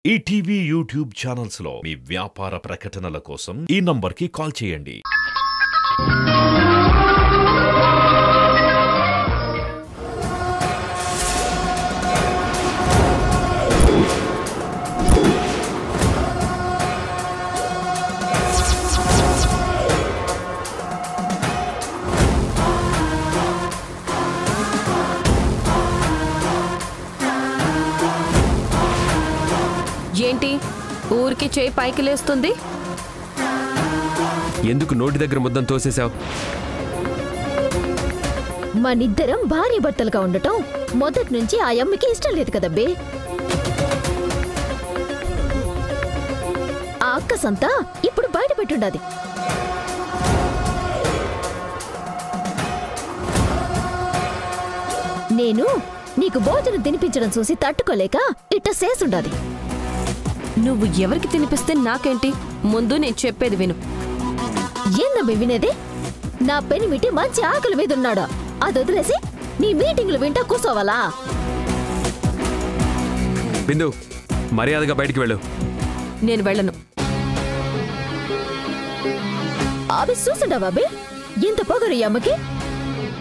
ETV YouTube channels లో మీ వ్యాపార ప్రకటనల కోసం ఈ నంబర్కి కాల్ చేయండి. ఏంటి ఊరికి చేయి పైకి లేస్తుంది? ఎందుకు నోటి దగ్గర ముద్దం తోసేశావు? మనిద్దరం భార్య భర్తలుగా ఉండటం మొదటి నుంచి ఆ అమ్మకి ఇష్టం లేదు కదబ్బే. ఆ అక్క సంతా ఇప్పుడు బయట పెట్టుండది. నేను నీకు భోజనం తినిపించడం చూసి తట్టుకోలేక ఇట్ట సేసుండాది. నువ్వు ఎవరికి తినిపిస్తే నాకేంటి? ముందు నేను చెప్పేది విను. ఏందబ్బే వినేది? నా పెనిమిటి మంచి ఆకలి మీద ఉన్నాడా, అది వదిలేసి నీ మీటింగ్లు వింటా కూసోవాలా? బిందు, మర్యాదగా బయటికి వెళ్ళు. నేను వెళ్ళను. అవి చూసిండా బాబే, ఇంత పొగరు ఈ అమ్మకి.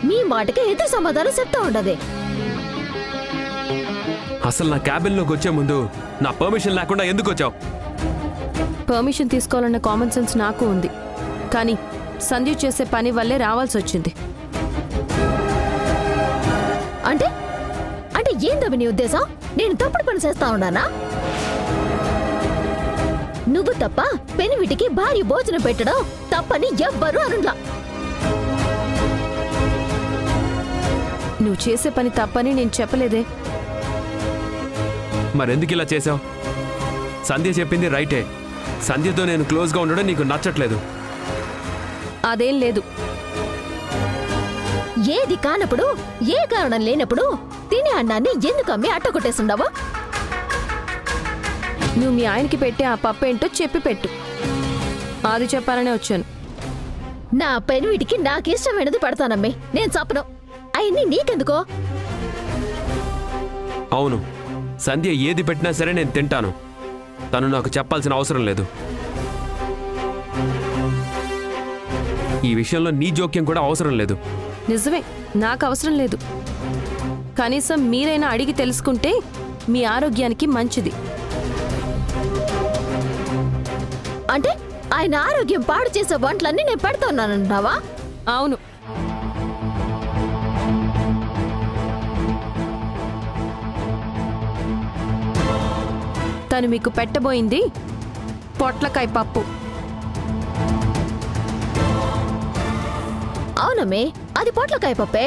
మీ మాటకే ఎదురు సమాధానం చెప్తా ఉండదే. అసలు నా క్యాబిన్లోకి వచ్చే ముందు నా పర్మిషన్ లేకుండా ఎందుకు వచ్చావు? పర్మిషన్ తీసుకోవాలన్న కామన్ సెన్స్ నాకు ఉంది, కానీ సంధ్య చేసే పని వల్లే రావాల్సి వచ్చింది. అంటే అంటే ఏందవి నీ ఉద్దేశం? నేను తప్పుడు పని చేస్తా ఉన్నానా? నువ్వు తప్ప పెనిమిటికి భార్య భోజనం పెట్టడం తప్పని ఎవ్వరూ అనులా. నువ్వు చేసే పని తప్పని నేను చెప్పలేదే. మరెందుకు ఇలా చేశావు? సంధ్య చెప్పింది రైటే. సంధ్యతో నేను క్లోజ్గా ఉండడం నీకు నచ్చట్లేదు. అదేం లేదు. ఏది కానప్పుడు, ఏ కారణం లేనప్పుడు తినే అన్నాన్ని ఎందుకు అమ్మి అట్టకొట్టేస్తుండవా? నువ్వు మీ ఆయనకి పెట్టే ఆ పప్పు ఏంటో చెప్పి పెట్టు. అది చెప్పాలనే వచ్చాను. నా పెనిమిటికి నాకిష్టమైనది పడతానమ్మే, నేను చెప్పను. అయ్యి నీకెందుకో? అవును, సంధ్య ఏది పెట్టినా సరే నేను తింటాను. తను నాకు చెప్పాల్సిన అవసరం లేదు. ఈ విషయంలో నీ జోక్యం కూడా అవసరం లేదు. నిజమే, నాకు అవసరం లేదు. కనీసం మీరైనా అడిగి తెలుసుకుంటే మీ ఆరోగ్యానికి మంచిది. అంటే ఆయన ఆరోగ్యం పాడు చేసే వంటలన్నీ నేను పెడతా ఉన్నానంటావా? అవును. తను మీకు పెట్టబోయింది పొట్లకాయ పప్పు. అవునమ్మే, అది పొట్లకాయ పప్పే.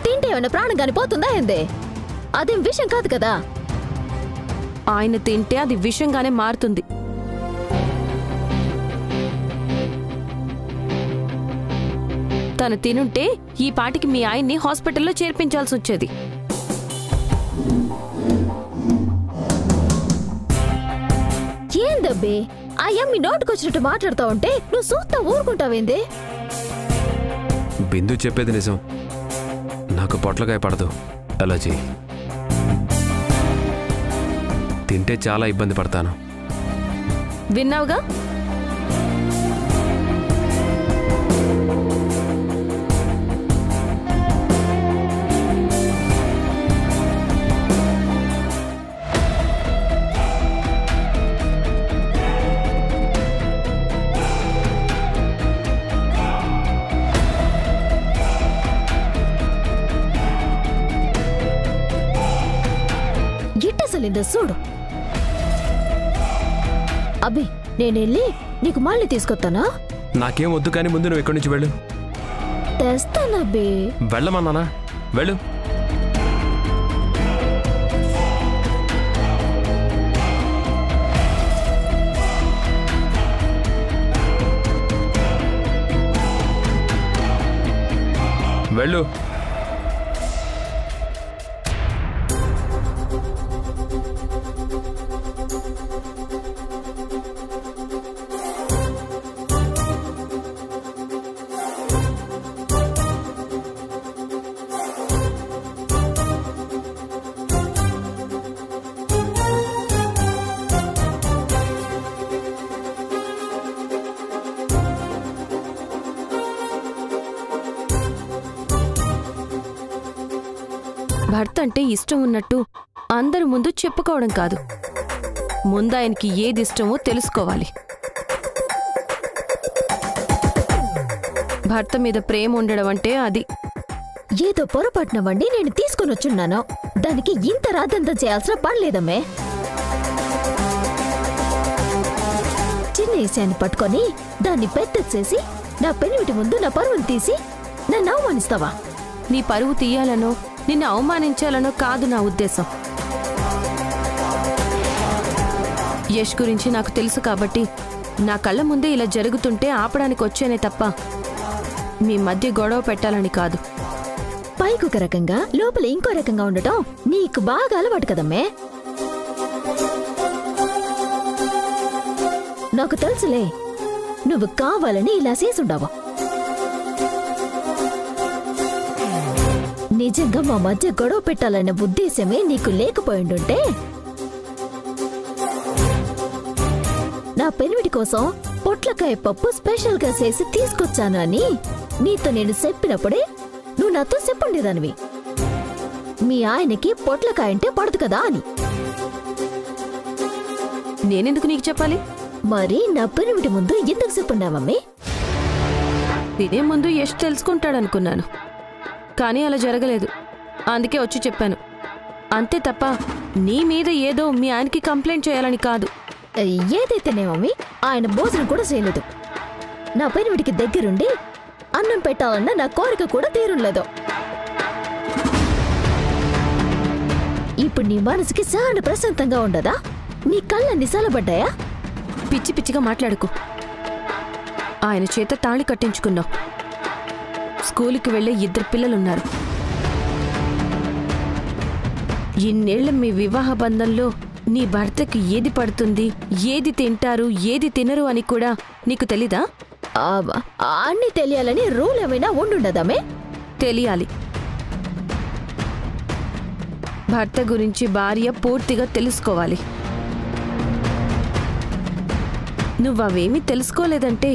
తింటే ఏమైనా ప్రాణం కాని పోతుందా ఏందే? అదేం విషయం కాదు కదా. ఆయన తింటే అది విషంగానే మారుతుంది. తను తినుంటే ఈ పాటికి మీ ఆయన్ని హాస్పిటల్లో చేర్పించాల్సి వచ్చేది. ఏందబ్బే, ఆ అమ్మి నోటుకొచ్చినట్టు మాట్లాడుతా ఉంటే నువ్వు చూస్తా ఊరుకుంటావేందే? బిందు చెప్పేది నిజం. నాకు పొట్లకాయ పడదు, అలర్జీ. తింటే చాలా ఇబ్బంది పడతాను. విన్నావుగా? గిట్టసలిందో చూడు. అబ్బి, నేనెళ్ళి నీకు మళ్ళీ తీసుకొస్తానా? నాకేం వద్దు, కానీ ముందు నువ్వు ఇక్కడి నుంచి వెళ్ళు. తెస్తానబ్బే. వెళ్ళమన్నానా? వెళ్ళు. వెళ్ళు. భర్త అంటే ఇష్టం ఉన్నట్టు అందరి ముందు చెప్పుకోవడం కాదు, ముందు ఆయనకి ఏది ఇష్టమో తెలుసుకోవాలి. భర్త మీద ప్రేమ ఉండడం అంటే అది. ఏదో పొరపాటున వండి నేను తీసుకుని వచ్చున్నాను, దానికి ఇంత రాదంతం చేయాల్సిన పనిలేదమ్మే. చిన్న విషయాన్ని పట్టుకొని దాన్ని పెద్దది చేసి నా పెనిమిటి ముందు నా పరువును తీసి నన్ను అవమానిస్తావా? నీ పరువు తీయాలనో నిన్ను అవమానించాలనో కాదు నా ఉద్దేశం. యష్ గురించి నాకు తెలుసు కాబట్టి నా కళ్ళ ముందే ఇలా జరుగుతుంటే ఆపడానికి వచ్చేనే తప్ప మీ మధ్య గొడవ పెట్టాలని కాదు. పైకి ఒక రకంగా లోపల ఇంకో రకంగా ఉండటం నీకు బాగా అలవాటు కదమ్మే. నాకు తెలుసులే, నువ్వు కావాలని ఇలా చేసుండావు. నిజంగా మా మధ్య గొడవ పెట్టాలన్న ఉద్దేశమే నీకు లేకపోయిండుంటే నా పెనిమిటి కోసం పొట్లకాయ పప్పు స్పెషల్ గా చేసి తీసుకొచ్చాను అని నీతో నేను చెప్పినప్పుడే నువ్వు నాతో చెప్పుండేదానివి. మీ ఆయనకి పొట్లకాయ అంటే పడదు కదా అని. నేనెందుకు నీకు చెప్పాలి? మరి నా పెనిమిటి ముందు ఎందుకు చెప్పుండావమ్మే? తినే ముందు యష్ తెలుసుకుంటాడనుకున్నాను, కానీ అలా జరగలేదు. అందుకే వచ్చి చెప్పాను అంతే తప్ప నీ మీద ఏదో మీ ఆయనకి కంప్లైంట్ చేయాలని కాదు. ఏదైతేనేమమ్మీ, ఆయన భోజనం కూడా చేయలేదు. నా పెనిమిటికి దగ్గరుండి అన్నం పెట్టాలన్న నా కోరిక కూడా తీరులేదు. ఇప్పుడు నీ మనసుకి చాలా ప్రశాంతంగా ఉండదా? నీ కళ్ళన్ని సలబడ్డాయా? పిచ్చి పిచ్చిగా మాట్లాడుకు. ఆయన చేత తాళి కట్టించుకున్నావు. స్కూలుకి వెళ్లే 2 పిల్లలున్నారు. ఇన్నేళ్ల మీ వివాహ బంధంలో నీ భర్తకి ఏది పడుతుంది, ఏది తింటారు, ఏది తినరు అని కూడా నీకు తెలీదా? అన్నీ తెలియాలని రూల్ ఏమైనా ఉండుండదామే? తెలియాలి. భర్త గురించి భార్య పూర్తిగా తెలుసుకోవాలి. నువ్వవేమీ తెలుసుకోలేదంటే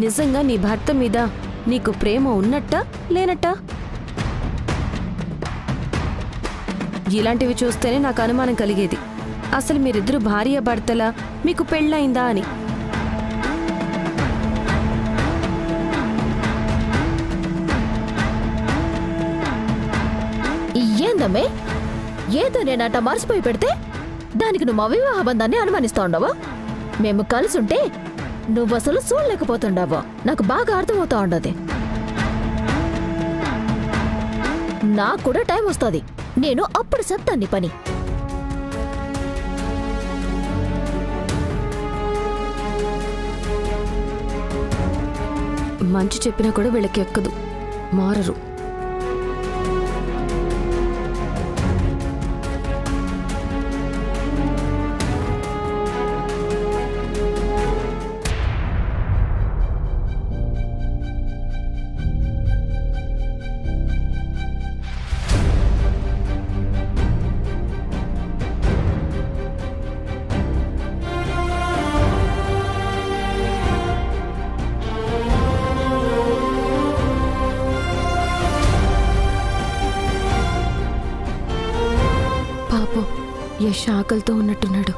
నిజంగా నీ భర్త మీద నీకు ప్రేమ ఉన్నట్టా లేనట్టా? ఇలాంటివి చూస్తేనే నాకు అనుమానం కలిగేది, అసలు మీరిద్దరు భార్య భర్తలా, మీకు పెళ్ళయిందా అని. ఏందమ్మే, ఏదో నేనట మర్చిపోయి పెడితే దానికి నువ్వు మా వివాహ బంధాన్ని అనుమానిస్తా ఉండవా? మేము కలిసుంటే నువ్వు అసలు చూడలేకపోతుండవా? నాకు బాగా అర్థమవుతా ఉండదు. నాకు కూడా టైం వస్తుంది, నేను అప్పుడు చెప్తాను నీ పని. మంచి చెప్పినా కూడా వీళ్ళకి ఎక్కదు, మారరు. పాపం యశ్ ఆకలితో ఉన్నట్టున్నాడు.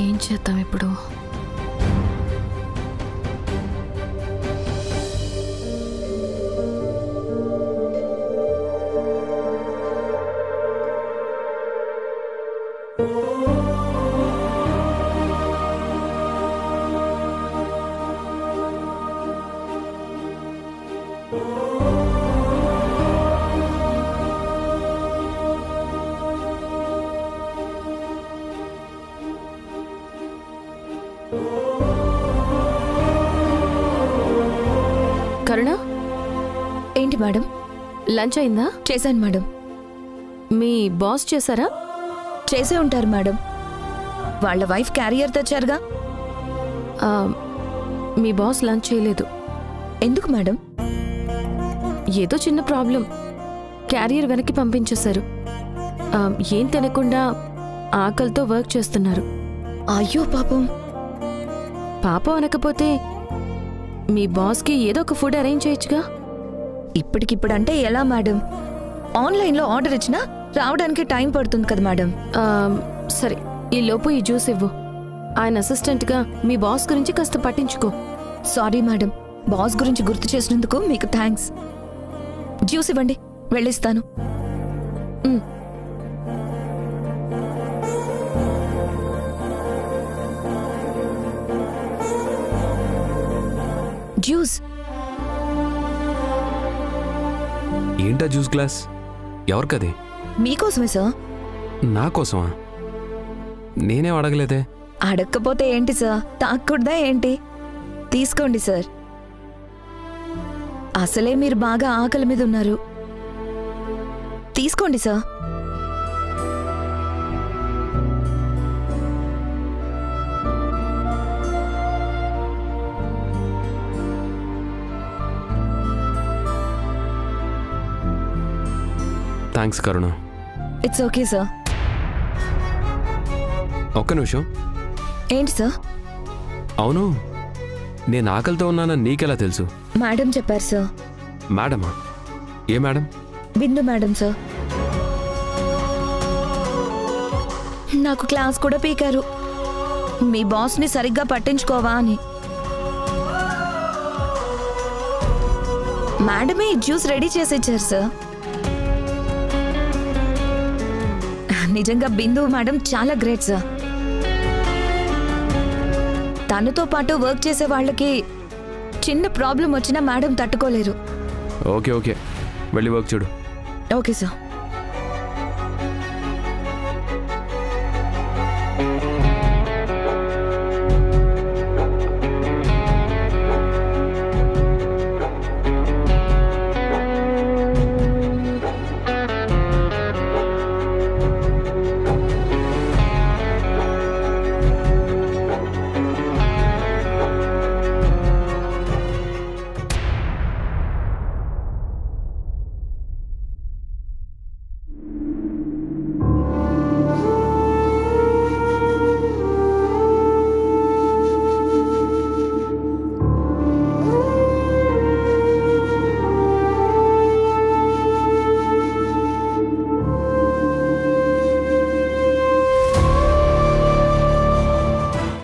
ఏం చేద్దాం ఇప్పుడు? కరుణ, ఏంటి మేడం? లంచ్ అయిందా? చేశాను మేడం. మీ బాస్ చేశారా? చేసే ఉంటారు మేడం, వాళ్ళ వైఫ్ క్యారియర్ తెచ్చారుగా. మీ బాస్ లంచ్ చేయలేదు. ఎందుకు మేడం? ఏదో చిన్న ప్రాబ్లం, క్యారియర్ వెనక్కి పంపించేశారు. ఏం తినకుండా ఆకలితో వర్క్ చేస్తున్నారు. అయ్యో పాపం. పాపం అనకపోతే మీ బాస్కి ఏదో ఒక ఫుడ్ అరేంజ్ చేయొచ్చుగా. ఇప్పటికిప్పుడంటే ఎలా మేడం? ఆన్లైన్లో ఆర్డర్ ఇచ్చినా రావడానికి టైం పడుతుంది కదా మేడం. సరే, ఈ లోపు ఈ జ్యూస్ ఇవ్వు. ఆయన అసిస్టెంట్గా మీ బాస్ గురించి కాస్త పట్టించుకో. సారీ మేడం, బాస్ గురించి గుర్తు చేసినందుకు మీకు థ్యాంక్స్. జ్యూస్ ఇవ్వండి, వెళ్ళిస్తాను. జ్యూస్. ఏంటా జ్యూస్ గ్లాస్? ఎవరికది? మీకోసమే సార్. నా కోసమా? నేనే అడగలేదే. అడగకపోతే ఏంటి సార్, తాక్కూడదా ఏంటి? తీసుకోండి సార్. అసలే మీరు బాగా ఆకలి మీద ఉన్నారు. తీసుకోండి sir. Thanks Karuna. It's okay sir. ఒక్క నిమిషం. ఏంటి సార్? అవును, నేను ఆకలితో ఉన్నానని నీకెలా తెలుసు? మేడం చెప్పారు సార్. మేడమా? ఏ మేడం? బిందు మేడం సార్. నాకు క్లాస్ కూడా పీకారు, మీ బాస్ని సరిగ్గా పట్టించుకోవా అని. మేడమే జ్యూస్ రెడీ చేసి ఇచ్చారు సార్. నిజంగా బిందు మేడం చాలా గ్రేట్ సార్. తనతో పాటు వర్క్ చేసే వాళ్ళకి చిన్న ప్రాబ్లం వచ్చినా మేడం తట్టుకోలేరు. ఓకే ఓకే, వెళ్ళి వర్క్ చూడు. Okay sir.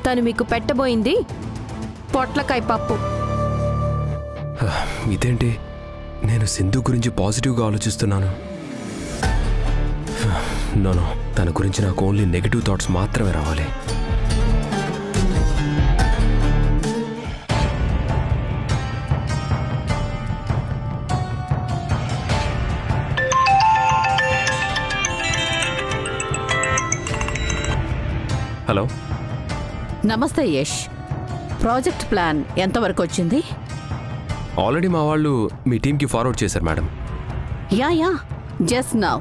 తను మీకు పెట్టబోయింది పొట్లకాయ పప్పు. ఇదేంటి, నేను సింధు గురించి పాజిటివ్గా ఆలోచిస్తున్నాను. నో, తన గురించి నాకు ఓన్లీ నెగిటివ్ థాట్స్ మాత్రమే రావాలి. హలో. నమస్తే యష్. ప్రాజెక్ట్ ప్లాన్ ఎంతవరకు వచ్చింది? ఆల్రెడీ మా వాళ్ళు మీ టీంకి ఫార్వర్డ్ చేశారు మేడం. యా జస్ట్ నౌ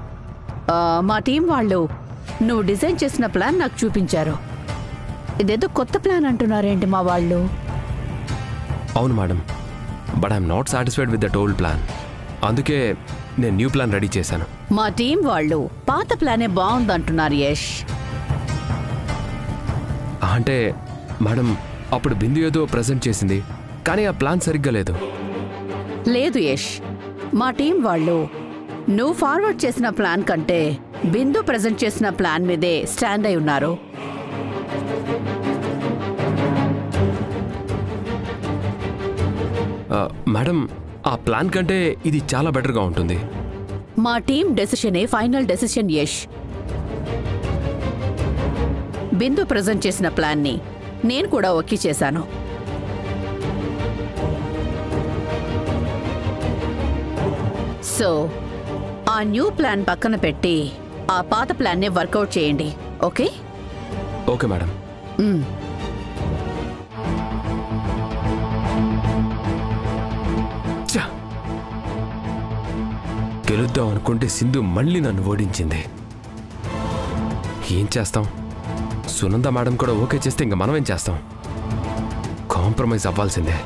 మా టీం వాళ్ళు నువ్వు డిజైన్ చేసిన ప్లాన్ నాకు చూపించారు. ఇదేదో కొత్త ప్లాన్ అంటున్నారేంటి మా వాళ్ళు? అవును madam, but I'm not satisfied with that old plan. అందుకే నేను న్యూ ప్లాన్ రెడీ చేశాను. మా టీం వాళ్ళు పాత ప్లానే బాగుందంటున్నారు యష్. అంటే మేడం, అప్పుడు బిందు ఏదో ప్రజెంట్ చేసింది, కానీ ఆ ప్లాన్ సరిగ్గా లేదు. లేదు యష్, మా టీం వాళ్ళు నువ్వు ఫార్వర్డ్ చేసిన ప్లాన్ కంటే బిందు ప్రజెంట్ చేసిన ప్లాన్ మీదే స్టాండ్ అయి ఉన్నారు. మేడం, ఆ ప్లాన్ కంటే ఇది చాలా బెటర్గా ఉంటుంది. మా టీం డెసిషనే ఫైనల్ డెసిషన్ యష్. బిందు ప్రజెంట్ చేసిన ప్లాన్ని నేను కూడా ఓకే చేశాను. సో ఆ న్యూ ప్లాన్ పక్కన పెట్టి ఆ పాత ప్లాన్నే వర్కౌట్ చేయండి. ఓకే? Okay madam. గెలుద్దాం అనుకుంటే సింధు మళ్ళీ నన్ను ఓడించింది. ఏం చేస్తాం? సునంద మేడం కూడా ఓకే చేస్తే ఇంక మనమేం చేస్తాం? కాంప్రమైజ్ అవ్వాల్సిందే.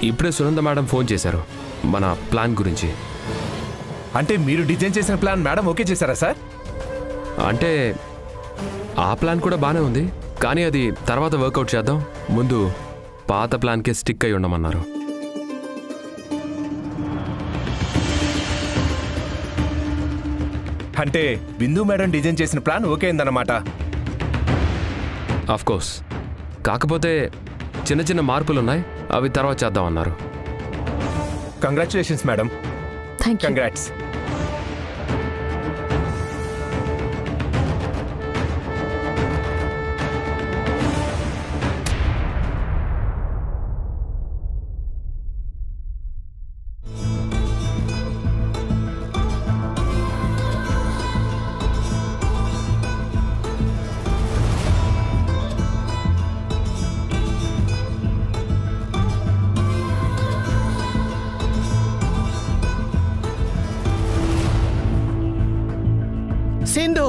ఇప్పుడే సునంద మేడం ఫోన్ చేశారు మన ప్లాన్ గురించి. అంటే మీరు డిజైన్ చేసిన ప్లాన్ మేడం ఓకే చేశారా సార్? అంటే ఆ ప్లాన్ కూడా బాగానే ఉంది, కానీ అది తర్వాత వర్కౌట్ చేద్దాం, ముందు పాత ప్లాన్కే స్టిక్ అయి ఉండమన్నారు. అంటే బిందు మేడం డిజైన్ చేసిన ప్లాన్ ఓకే అయిందన్నమాట. ఆఫ్ కోర్స్, కాకపోతే చిన్న చిన్న మార్పులు ఉన్నాయి, అవి తర్వాత చేద్దామన్నారు. Congratulations madam. Thank you. Congrats. Sindhu,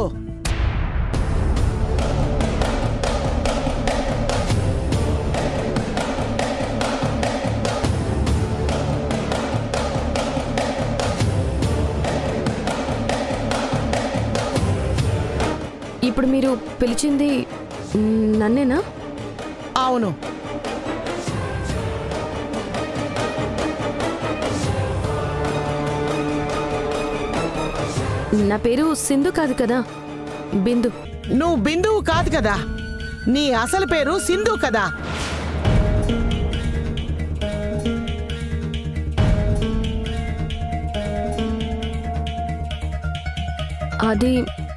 ఇప్పుడు మీరు పిలిచింది నన్నేనా? అవును. నా పేరు సింధు కాదు కదా, బిందు. నువ్వు బిందువు కాదు కదా, నీ అసలు పేరు సింధు కదా. అది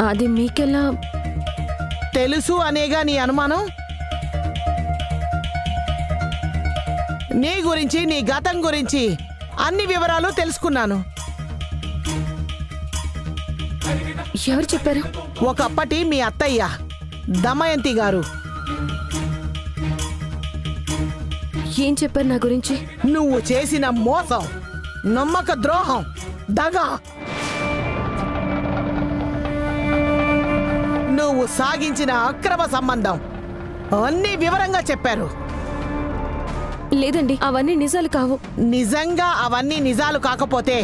అది మీకెలా తెలుసు అనేగా నీ అనుమానం? నీ గురించి, నీ గతం గురించి అన్ని వివరాలు తెలుసుకున్నాను. ఎవరు చెప్పారు? ఒకప్పటి మీ అత్తయ్య దమయంతి గారు. ఏం చెప్పారు నా గురించి? నువ్వు చేసిన మోసం, నమ్మక ద్రోహం, దగా, నువ్వు సాగించిన అక్రమ సంబంధం అన్ని వివరంగా చెప్పారు. లేదండి, అవన్నీ నిజాలు కావు. నిజంగా అవన్నీ నిజాలు కాకపోతే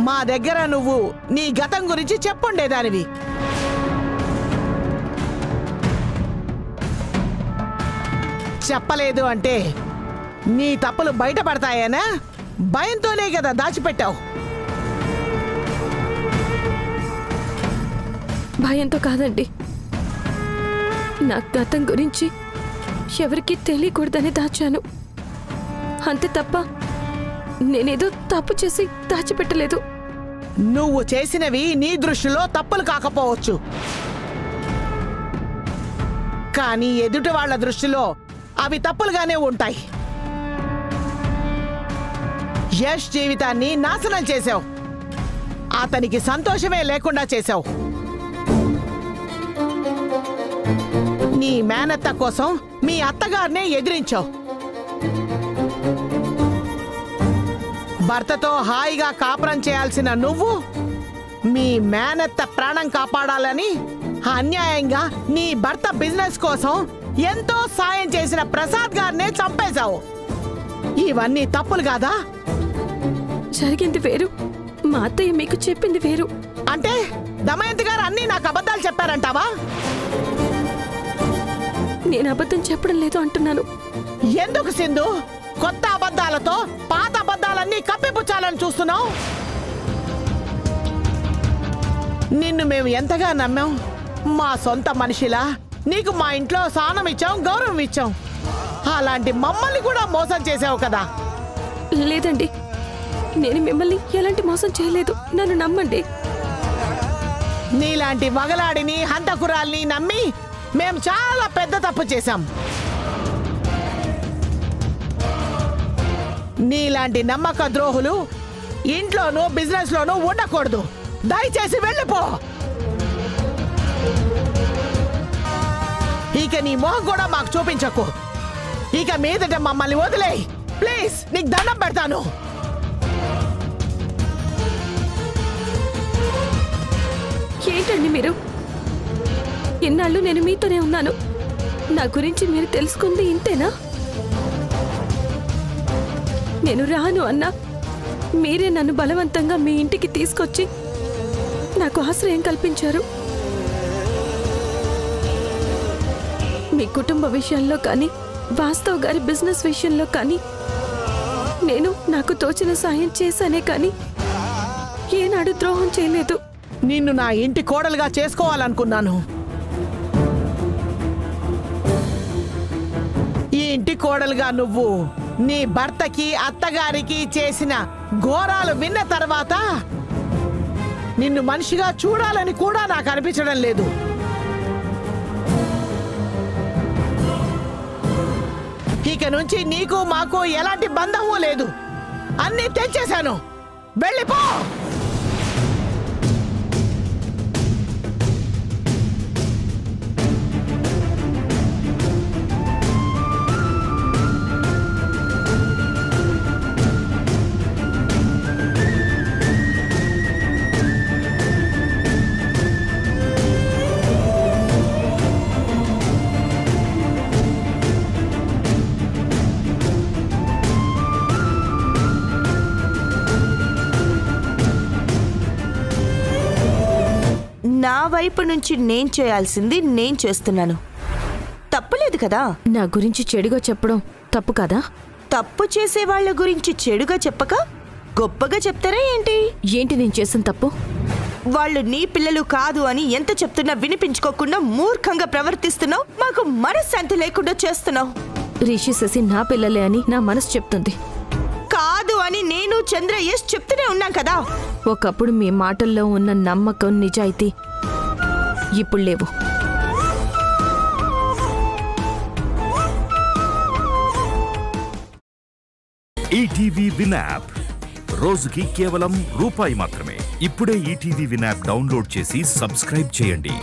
మా దగ్గర నువ్వు నీ గతం గురించి చెప్పుండేదానివి. చెప్పలేదు అంటే నీ తప్పులు బయటపడతాయేనా భయంతోనే కదా దాచిపెట్టావు. భయంతో కాదండి, నా గతం గురించి ఎవరికీ తెలియకూడదని దాచాను అంతే తప్ప నేనేదో తప్పు చేసి దాచిపెట్టలేదు. నువ్వు చేసినవి నీ దృష్టిలో తప్పులు కాకపోవచ్చు, కానీ ఎదుటి వాళ్ళ దృష్టిలో అవి తప్పులుగానే ఉంటాయి. యష్ జీవితాన్ని నాశనం చేశావు, అతనికి సంతోషమే లేకుండా చేశావు. నీ మేనత్త కోసం మీ అత్తగారినే ఎదిరించావు. భర్తతో హాయిగా కాపురం చేయాల్సిన నువ్వు మీ మేనత్త ప్రాణం కాపాడాలని అన్యాయంగా నీ భర్త బిజినెస్ కోసం ఎంతో సాయం చేసిన ప్రసాద్ గారినే చంపేశావు. ఇవన్నీ తప్పులు కాదా? జరిగింది వేరు, మా అత్తయ్య మీకు చెప్పింది వేరు. అంటే దమయంతి గారు అన్నీ నాకు అబద్ధాలు చెప్పారంటావా? నేను అబద్ధం చెప్పడం లేదు అంటున్నాను. ఎందుకు సింధు కొత్త అబద్ధాలతో పాత అబద్ధాలన్నీ కప్పిపుచ్చాలని చూస్తున్నావు? నిన్ను మేము ఎంతగా నమ్మాం. మా సొంత మనిషిలా నీకు మా ఇంట్లో స్థానం ఇచ్చాం, గౌరవం ఇచ్చాం. అలాంటి మమ్మల్ని కూడా మోసం చేసావు కదా. లేదండి, నేను మిమ్మల్ని ఎలాంటి మోసం చేయలేదు, నన్ను నమ్మండి. నీలాంటి వగలాడిని, హంతకురాల్ని నమ్మి మేము చాలా పెద్ద తప్పు చేశాం. నీలాంటి నమ్మక ద్రోహులు ఇంట్లోనూ బిజినెస్ లోనూ ఉండకూడదు. దయచేసి వెళ్ళిపో. ఇక నీ మొహం కూడా మాకు చూపించకు. ఇక మీదట మమ్మల్ని వదిలేయ్ ప్లీజ్, నీకు దండం పెడతాను. ఏంటండి మీరు? ఇన్నాళ్ళు నేను మీతోనే ఉన్నాను, నా గురించి మీరు తెలుసుకుంది ఇంతేనా? నేను రాను అన్నా మీరే నన్ను బలవంతంగా మీ ఇంటికి తీసుకొచ్చి నాకు ఆశ్రయం కల్పించారు. మీ కుటుంబ విషయంలో కానీ వాస్తవ్ గారి బిజినెస్ విషయంలో కానీ నేను నాకు తోచిన సాయం చేశానే కానీ ఏనాడు ద్రోహం చేయలేదు. నిన్ను నా ఇంటి కోడలుగా చేసుకోవాలనుకున్నాను. ఈ ఇంటి కోడలుగా నువ్వు నీ భర్తకి అత్తగారికి చేసిన ఘోరాలు విన్న తర్వాత నిన్ను మనిషిగా చూడాలని కూడా నాకు అనిపించడం లేదు. ఇక నుంచి నీకు మాకు ఎలాంటి బంధము లేదు. అన్నీ తెచ్చేశాను, వెళ్ళిపో. నా వైపు నుంచి నేను చేయాల్సింది నేను చేస్తున్నాను. తప్పులేదు కదా. నా గురించి చెడుగా చెప్పడం తప్పు కదా? తప్పు చేసే వాళ్ళ గురించి చెడుగా చెప్పక గొప్పగా చెప్తారా ఏంటి? ఏంటి నేను చేసిన తప్పు? వాళ్ళు నీ పిల్లలు కాదు అని ఎంత చెప్తున్నా వినిపించుకోకుండా మూర్ఖంగా ప్రవర్తిస్తున్నావు. మాకు మనశ్శాంతి లేకుండా చేస్తున్నావు. రిషి శశి నా పిల్లలే అని నా మనసు చెప్తుంది. కాదు అని నేను చంద్ర యశ్ చెప్తూనే ఉన్నాం కదా. ఒకప్పుడు మీ మాటల్లో ఉన్న నమ్మకం, నిజాయితీ ఇప్పుడు లేవు. ఈటీవీ విన్ యాప్ రోజుకి కేవలం రూపాయి మాత్రమే. ఇప్పుడే ఈటీవీ విన్ యాప్ డౌన్లోడ్ చేసి సబ్స్క్రైబ్ చేయండి.